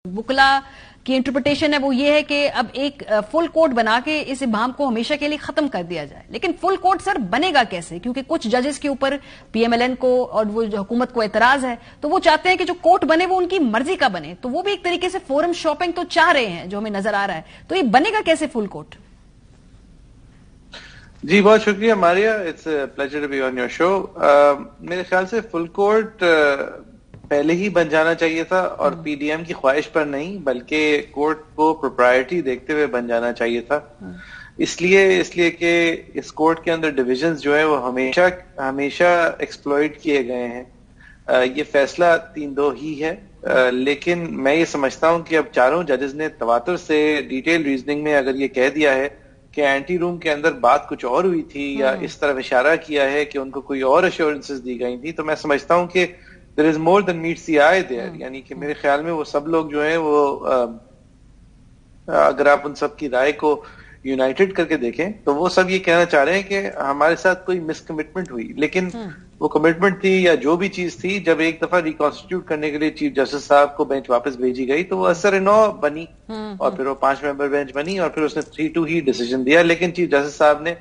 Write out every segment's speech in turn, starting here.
वुकला की इंटरप्रिटेशन है वो ये है कि अब एक फुल कोर्ट बना के इस इबाम को हमेशा के लिए खत्म कर दिया जाए। लेकिन फुल कोर्ट सर बनेगा कैसे, क्योंकि कुछ जजेस के ऊपर पीएमएलएन को और वो हुकूमत को एतराज है, तो वो चाहते हैं कि जो कोर्ट बने वो उनकी मर्जी का बने। तो वो भी एक तरीके से फोरम शॉपिंग तो चाह रहे हैं जो हमें नजर आ रहा है। तो ये बनेगा कैसे फुल कोर्ट? जी बहुत शुक्रिया Maria, it's pleasure to be on your show. मेरे ख्याल से फुल कोर्ट पहले ही बन जाना चाहिए था और पीडीएम की ख्वाहिश पर नहीं बल्कि कोर्ट को प्रोप्राइटी देखते हुए बन जाना चाहिए था। इसलिए कि इस कोर्ट के अंदर डिविजन्स जो है वो हमेशा एक्सप्लॉइट किए गए हैं। ये फैसला 3-2 ही है, लेकिन मैं ये समझता हूं कि अब चारों जजेस ने तवातुर से डिटेल रीजनिंग में अगर ये कह दिया है कि एंटी रूम के अंदर बात कुछ और हुई थी या इस तरफ इशारा किया है कि उनको कोई और अश्योरेंसेस दी गई थी, तो मैं समझता हूं कि there is more than meets the eye there। यानी कि मेरे ख्याल में वो सब लोग जो हैं वो अगर आप उन सब की राय को यूनाइटेड करके देखें तो वो सब ये कहना चाह रहे हैं कि हमारे साथ कोई मिसकमिटमेंट हुई, लेकिन वो कमिटमेंट थी या जो भी चीज थी, जब एक दफा रिकॉन्स्टिट्यूट करने के लिए चीफ जस्टिस साहब को बेंच वापस भेजी गई तो वो असर-ए-नौ बनी और फिर वो 5 मेंबर बेंच बनी और फिर उसने 3-2 ही डिसीजन दिया। लेकिन चीफ जस्टिस साहब ने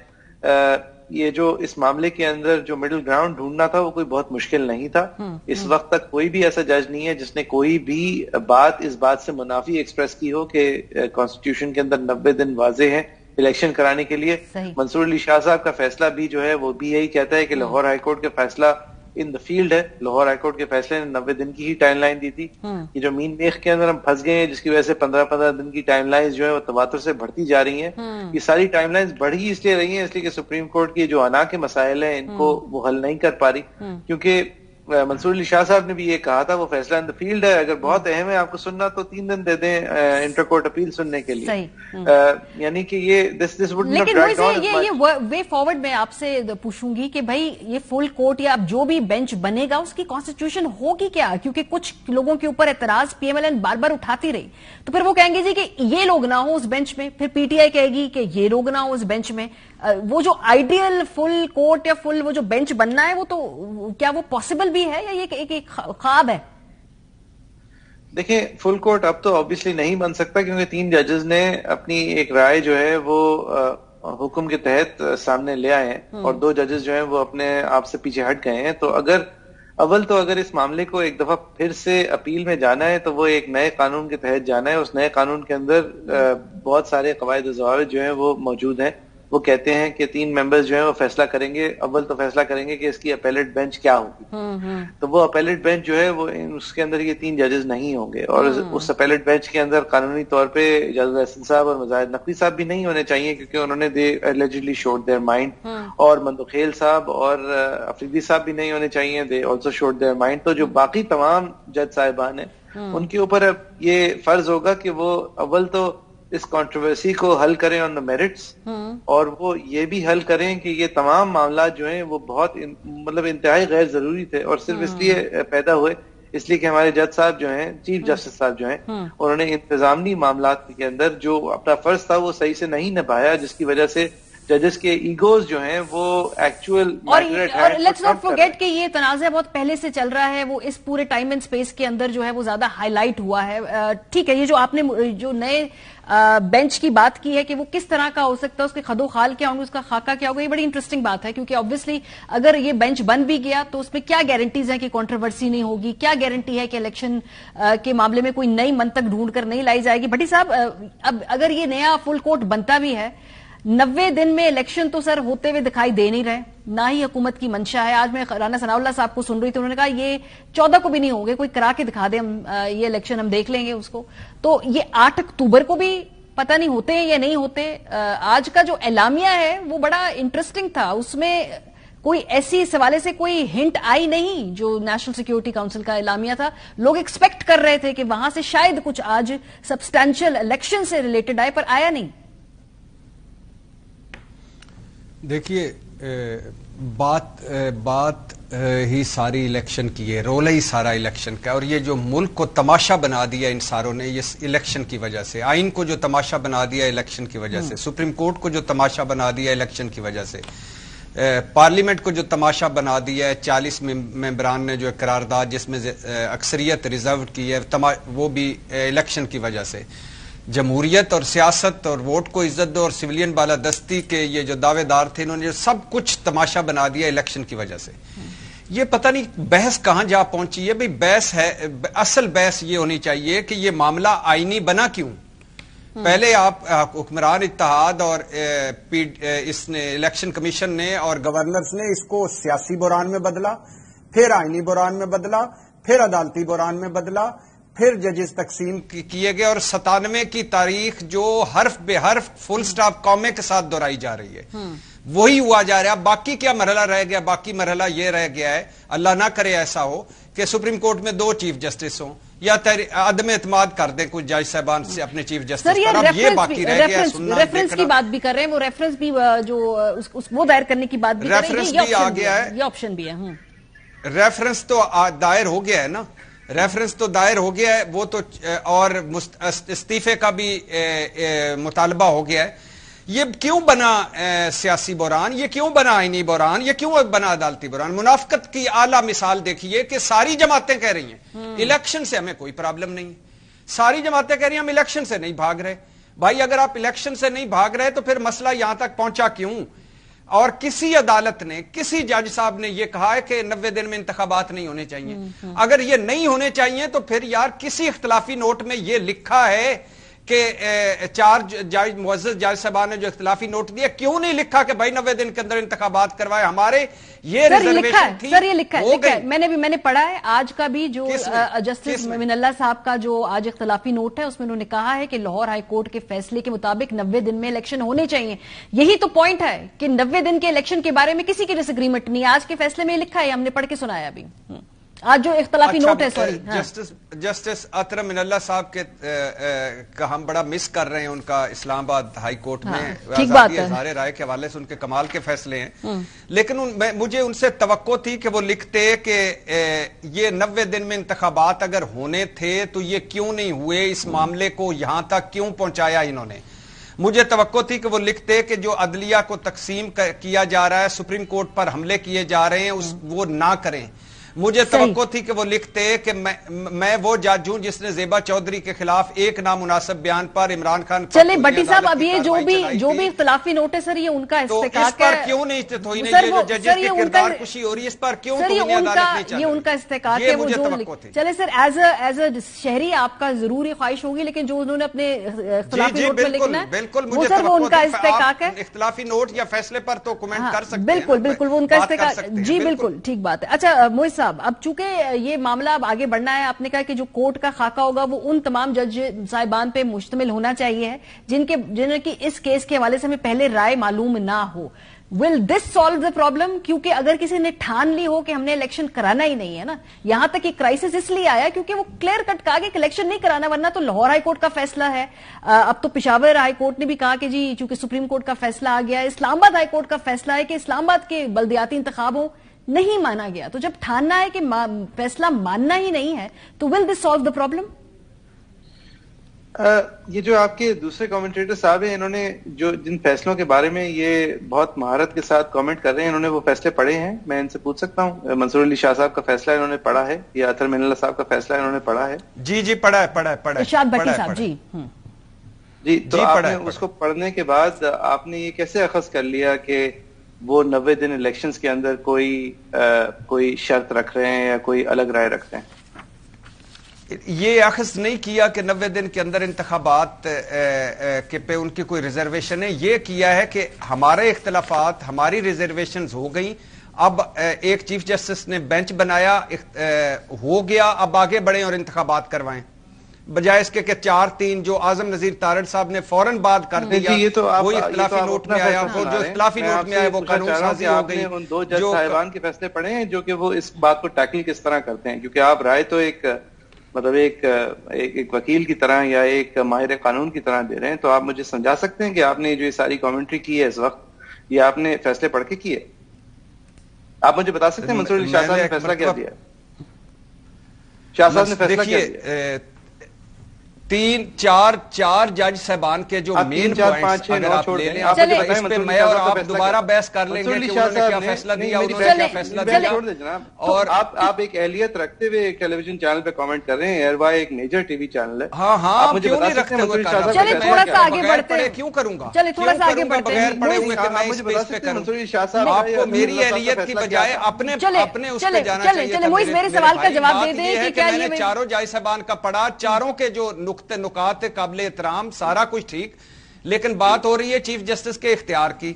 ये जो इस मामले के अंदर जो मिडिल ग्राउंड ढूंढना था वो कोई बहुत मुश्किल नहीं था। इस वक्त तक कोई भी ऐसा जज नहीं है जिसने कोई भी इस बात से मुनाफी एक्सप्रेस की हो कि कॉन्स्टिट्यूशन के अंदर 90 दिन वाजे हैं इलेक्शन कराने के लिए। मंसूर अली शाह साहब का फैसला भी जो है वो भी यही कहता है कि लाहौर हाईकोर्ट का फैसला इन द फील्ड है। लाहौर हाईकोर्ट के फैसले ने 90 दिन की ही टाइमलाइन दी थी। ये जो मीन मेख के अंदर हम फंस गए हैं जिसकी वजह से 15-15 दिन की टाइमलाइंस जो है वो तवातुर से बढ़ती जा रही हैं। ये सारी टाइमलाइंस बढ़ी इसलिए रही हैं इसलिए कि सुप्रीम कोर्ट की जो अना के मसाइल हैं इनको वो हल नहीं कर पा रही, क्योंकि मंसूर अली शाह साहब ने भी ये कहा था वो फैसला इन द फील्ड है, अगर बहुत अहम है आपको सुनना तो 3 दिन दे दें इंटर कोर्ट अपील सुनने के लिए। यानी कि ये this would not drag on. ये वे फॉरवर्ड में आपसे पूछूंगी कि भाई ये फुल कोर्ट या अब जो भी बेंच बनेगा उसकी कॉन्स्टिट्यूशन होगी क्या, क्योंकि कुछ लोगों के ऊपर एतराज पीएमएलएन बार बार उठाती रही, तो फिर वो कहेंगे जी कि ये लोग ना हो उस बेंच में, फिर पीटीआई कहेगी कि ये लोग ना हो उस बेंच में। वो जो आइडियल फुल कोर्ट या फुल वो जो बेंच बनना है वो तो क्या वो पॉसिबल भी है या ये एक ख्वाब है? देखिए फुल कोर्ट अब तो ऑब्वियसली नहीं बन सकता क्योंकि 3 जजेस ने अपनी एक राय जो है वो हुक्म के तहत सामने ले आए हैं और 2 जजेस जो हैं वो अपने आप से पीछे हट गए हैं। तो अगर इस मामले को एक दफा फिर से अपील में जाना है तो वो एक नए कानून के तहत जाना है। उस नए कानून के अंदर बहुत सारे कवायद ज़वाबित जो हैं वो मौजूद हैं। वो कहते हैं कि 3 मेंबर्स जो हैं वो फैसला करेंगे, अव्वल तो फैसला करेंगे कि इसकी अपीलेट बेंच क्या होगी। तो वो अपीलेट बेंच जो है वो उसके अंदर ये 3 जजेस नहीं होंगे और उस अपीलेट बेंच के अंदर कानूनी तौर पे इजाजुल हसन साहब और मुजाहिद नकवी साहब भी नहीं होने चाहिए क्योंकि उन्होंने दे एलिजिडली शोड देयर माइंड, और मंदुखेल साहब और अफरीदी साहब भी नहीं होने चाहिए, they also showed their mind. तो जो बाकी तमाम जज साहिबान है उनके ऊपर अब ये फर्ज होगा कि वो अव्वल तो इस कंट्रोवर्सी को हल करें ऑन द मेरिट्स और वो ये भी हल करें कि ये तमाम मामला जो हैं वो बहुत मतलब इंतहाई गैर जरूरी थे और सिर्फ इसलिए पैदा हुए इसलिए कि हमारे जज साहब जो हैं, चीफ जस्टिस साहब जो हैं, उन्होंने इंतजामी मामलात के अंदर जो अपना फर्ज था वो सही से नहीं निभाया, जिसकी वजह से जजेस के ईगोज जो हैं वो एक्चुअल और लेट्स नॉट फॉरगेट कि ये तनाज़ा बहुत पहले से चल रहा है, वो इस पूरे टाइम एंड स्पेस के अंदर जो है वो ज्यादा हाईलाइट हुआ है। ठीक है, ये जो आपने जो नए बेंच की बात की है कि वो किस तरह का हो सकता है, उसके खदो खाल क्या होंगे, उसका खाका क्या होगा, ये बड़ी इंटरेस्टिंग बात है क्योंकि ऑब्वियसली अगर ये बेंच बन भी गया तो उसमें क्या गारंटीज है कि कंट्रोवर्सी नहीं होगी, क्या गारंटी है कि इलेक्शन के मामले में कोई नई मंतक ढूंढ कर नहीं लाई जाएगी। भट्टी साहब, अब अगर ये नया फुल कोर्ट बनता भी है 90 दिन में इलेक्शन तो सर होते हुए दिखाई दे नहीं रहे, ना ही हुकूमत की मंशा है। आज मैं राना सनाउल्लाह साहब को सुन रही थी, उन्होंने कहा ये 14 को भी नहीं होंगे, कोई करा के दिखा दे, हम ये इलेक्शन हम देख लेंगे उसको। तो ये 8 अक्टूबर को भी पता नहीं होते हैं या नहीं होते। आज का जो एलामिया है वो बड़ा इंटरेस्टिंग था, उसमें कोई ऐसी इस हवाले से कोई हिंट आई नहीं जो नेशनल सिक्योरिटी काउंसिल का एलामिया था। लोग एक्सपेक्ट कर रहे थे कि वहां से शायद कुछ आज सब्सटैंशियल इलेक्शन से रिलेटेड आए, पर आया नहीं। देखिए बात ही सारी इलेक्शन की है, रोल ही सारा इलेक्शन का, और ये जो मुल्क को तमाशा बना दिया इन सारों ने ये इलेक्शन की वजह से, आइन को जो तमाशा बना दिया इलेक्शन की वजह से, सुप्रीम कोर्ट को जो तमाशा बना दिया इलेक्शन की वजह से, پارلیمنٹ کو جو تماشا بنا دیا ہے 40 ممبران نے جو قرارداد جس میں اکثریت ریزروڈ کی ہے وہ بھی الیکشن کی وجہ سے. جمہوریت اور سیاست اور ووٹ کو عزت دو اور سویلین بالادستی کے یہ جو دعوے دار تھے انہوں نے سب کچھ تماشا بنا دیا الیکشن کی وجہ سے. یہ پتہ نہیں بحث کہاں جا پہنچی ہے. بھئی بحث ہے, اصل بحث یہ ہونی چاہیے کہ یہ معاملہ آئینی بنا کیوں. پہلے آپ حکمران اتحاد اور اس نے الیکشن کمیشن نے اور گورنرز نے اس کو سیاسی بحران میں بدلا, پھر آئینی بحران میں بدلا, پھر عدالتی بحران میں بدلا, پھر ججز تقسیم کیے گئے, اور 97 کی تاریخ جو حرف بے حرف فل سٹاپ قومے کے ساتھ دہرائی جا رہی ہے وہی ہوا جا رہا ہے. باقی کیا مرحلہ رہ گیا؟ باقی مرحلہ یہ رہ گیا ہے, اللہ نہ کرے ایسا ہو کہ سپریم کورٹ میں 2 چیف جسٹس ہوں یا عدم اعتماد کر دیں کچھ جج صاحبان سے اپنے چیف جسٹس پر. اب یہ باقی رہ گیا ہے. ریفرنس کی بات بھی کر رہے ہیں, وہ ریفرنس بھی جو وہ دائر کرنے کی بات بھی کر رہے ہیں. ریفرنس بھی آ گیا ہے, یہ آپشن بھی ہے. ریفرنس تو دائر ہو گیا ہے نا, ریفرنس تو دائر ہو گیا ہے وہ تو, اور استعفے کا بھی مطالبہ ہو گیا ہے. یہ کیوں بنا سیاسی بحران, یہ کیوں بنا آئینی بحران, یہ کیوں بنا عدالتی بحران؟ منافقت کی اعلیٰ مثال دیکھیے کہ ساری جماعتیں کہہ رہی ہیں الیکشن سے ہمیں کوئی پرابلم نہیں. ساری جماعتیں کہہ رہی ہیں ہم الیکشن سے نہیں بھاگ رہے. بھائی اگر آپ الیکشن سے نہیں بھاگ رہے تو پھر مسئلہ یہاں تک پہنچا کیوں؟ اور کسی عدالت نے, کسی جج صاحب نے یہ کہا ہے کہ 90 دن میں انتخابات نہیں ہونے چاہیے. اگر یہ نہیں ہونے چاہیے تو پھر یار کسی اختلافی نوٹ میں یہ لکھا ہے کہ 4 معزز جج صاحبان نے جو اختلافی نوٹ دیا, کیوں نہیں لکھا کہ بھائی 90 دن کے اندر انتخابات کروائے؟ ہمارے یہ ریزرویشن تھی. سر یہ لکھا ہے, میں نے پڑھا ہے آج کا بھی جو جسٹس من اللہ صاحب کا جو آج اختلافی نوٹ ہے اس میں انہوں نے کہا ہے کہ لاہور ہائی کورٹ کے فیصلے کے مطابق 90 دن میں الیکشن ہونے چاہیے. یہی تو پوائنٹ ہے کہ 90 دن کے الیکشن کے بارے میں کسی کی ڈس ایگریمنٹ نہیں. آج کے فیصلے میں لکھا ہے, ہم نے پڑھ کے سنایا ابھی. آج جو اختلافی نوٹ ہے, سوری, جسٹس اطہر من اللہ صاحب کے کا ہم بڑا مس کر رہے ہیں ان کا اسلام آباد ہائی کورٹ میں آزادی اظہار رائے کے حوالے سے ان کے کمال کے فیصلے ہیں. لیکن مجھے ان سے توقع تھی کہ وہ لکھتے کہ یہ 90 دن میں انتخابات اگر ہونے تھے تو یہ کیوں نہیں ہوئے, اس معاملے کو یہاں تک کیوں پہنچایا انہوں نے. مجھے توقع تھی کہ وہ لکھتے کہ جو عدلیہ کو تقسیم کیا جا رہا ہے, سپریم کورٹ پر حملے کیے جا رہے ہیں, وہ نہ کریں. مجھے توقع تھی کہ وہ لکھتے کہ میں وہ جج ہوں جس نے زیبا چودھری کے خلاف ایک نامناسب بیان پر عمران خان. چلے بٹی صاحب, اب یہ جو بھی اختلافی نوٹ ہے سر, یہ ان کا استحقاق ہے. کیوں نہیں توہین ججز کی کردار کشی ہو رہی ہے, اس پر کیوں توہین عدالت نہیں چل رہی؟ یہ ان کا استحقاق ہے. مجھے توقع تھی. چلے سر, ایز اے شہری آپ کا ضروری خواہش ہوگی, لیکن جو انہوں نے اپنے اختلافی نوٹ میں لکھنا ہے بالکل وہ سر وہ ان کا استحقاق ہے. اختلافی نوٹ یا فیصلے پر تو کمنٹ کر سکتے ہیں. بالکل وہ ان کا استحقاق. جی بالکل ٹھیک بات ہے. اچھا موہد صاحب, اب چونکہ یہ معاملہ اب آگے بڑھنا ہے, آپ نے کہا کہ جو کورٹ کا خاکہ ہوگا وہ ان تمام جج صاحبان پہ مشتمل ہونا چاہیے جنہیں کی اس کیس کے حوالے سے ہمیں پہلے رائے معلوم نہ ہو. Will this solve the problem? کیونکہ اگر کسی نے ٹھان لی ہو کہ ہم نے الیکشن کرانا ہی نہیں ہے نا, یہاں تک یہ کرائسس اس لیے آیا کیونکہ وہ کلیئر کٹ کہا کہ الیکشن نہیں کرانا, ورنہ تو لاہور ہائی کورٹ کا فیصلہ ہے, اب تو پشاور ہائی کورٹ نے بھی کہا کہ جی چونکہ سپریم کورٹ کا فیصلہ آ گیا ہے, اسلام آباد ہائی کورٹ کا فیصلہ ہے کہ اسلام آباد کے بلدیاتی انتخابوں نہیں مانا گیا. تو جب ٹھاننا ہے کہ فیصلہ ماننا ہی نہیں ہے تو will this solve the problem? یہ جو آپ کے دوسرے کامنٹیٹر صاحب ہیں, انہوں نے جو جن فیصلوں کے بارے میں یہ بہت مہارت کے ساتھ کامنٹ کر رہے ہیں, انہوں نے وہ فیصلے پڑھے ہیں. میں ان سے پوچھ سکتا ہوں, منصور علی شاہ صاحب کا فیصلہ انہوں نے پڑھا ہے یا اطہر من اللہ صاحب کا فیصلہ انہوں نے پڑھا ہے؟ جی پڑھا ہے. ارشاد بٹی صاحب جی تو آپ نے اس کو پڑھنے کے بعد آپ نے یہ کیسے اخذ کر لیا کہ وہ 90 دن الیکشنز کے اندر کوئی شرط رکھ رہے ہیں یا کوئی الگ رائے رکھ رہے ہیں؟ یہ اخذ نہیں کیا کہ 90 دن کے اندر انتخابات کے پہ ان کی کوئی ریزرویشن ہے. یہ کیا ہے کہ ہمارے اختلافات, ہماری ریزرویشنز ہو گئیں, اب ایک چیف جسٹس نے بینچ بنایا, ہو گیا, اب آگے بڑھیں اور انتخابات کروائیں, بجائے اس کے کہ 4-3 جو اعظم نذیر تارڑ صاحب نے فوراً بات کر دیا. وہی اختلافی نوٹ میں آیا, وہ جو اختلافی نوٹ میں آیا وہ قانون سازی ہو گئی. ان 2 جج صاحبان کے فیصلے پڑھے ہیں جو کہ وہ اس بات کو ٹیکل کس طرح کرتے ہیں, کیونکہ آپ رائے تو ایک وکیل کی طرح یا ایک ماہر قانون کی طرح دے رہے ہیں, تو آپ مجھے سمجھا سکتے ہیں کہ آپ نے جو یہ ساری کامنٹری کی ہے اس وقت, یہ آپ نے فیصلے پڑھ کے کیے؟ آپ مجھے بتا سکتے ہیں منصور علی شاہ صاحب نے فیصلہ کیا دیا؟ شاہ صاحب نے فیصلہ کیا دیا؟ चार जज साहबान के जो मेन पॉइंट्स अगर आप ले लें, इस पे मैं और आप दोबारा बहस कर लेंगे कि उन्होंने क्या फैसला दिया, उन्होंने क्या फैसला दिया। और आप एक अहलियत रखते हुए एक टेलीविजन चैनल पे कमेंट कर रहे हैं, एयरवाई एक मेजर टीवी चैनल है। हाँ हाँ, मुझे क्यों नहीं रखते हुए? चलिए थोड़ा सा आगे बढ़ते हैं। क्यों करूंगा? चलिए थोड़ा सा आगे बढ़ते हैं। बगैर पढ़े हुए कि मैं इस पेज पे करूं? आपको मेरी अहलियत की बजाय अपने उस पे जाना चाहिए। चलिए मोइज मेरे सवाल का जवाब दे दें कि क्या मैंने चारों जज साहबान का पढ़ा, चारों के जो नुक्ते नुकात काबिल एहतराम, सारा कुछ ठीक, लेकिन बात हो रही है चीफ जस्टिस के इख्तियार की,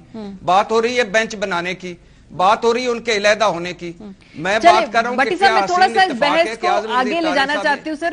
बात हो रही है बेंच बनाने की, बात हो रही है उनके इलेहदा होने की। मैं बात कर रहा हूं कि क्या थोड़ा सा बहस को आगे ले जाना चाहती हूँ सर।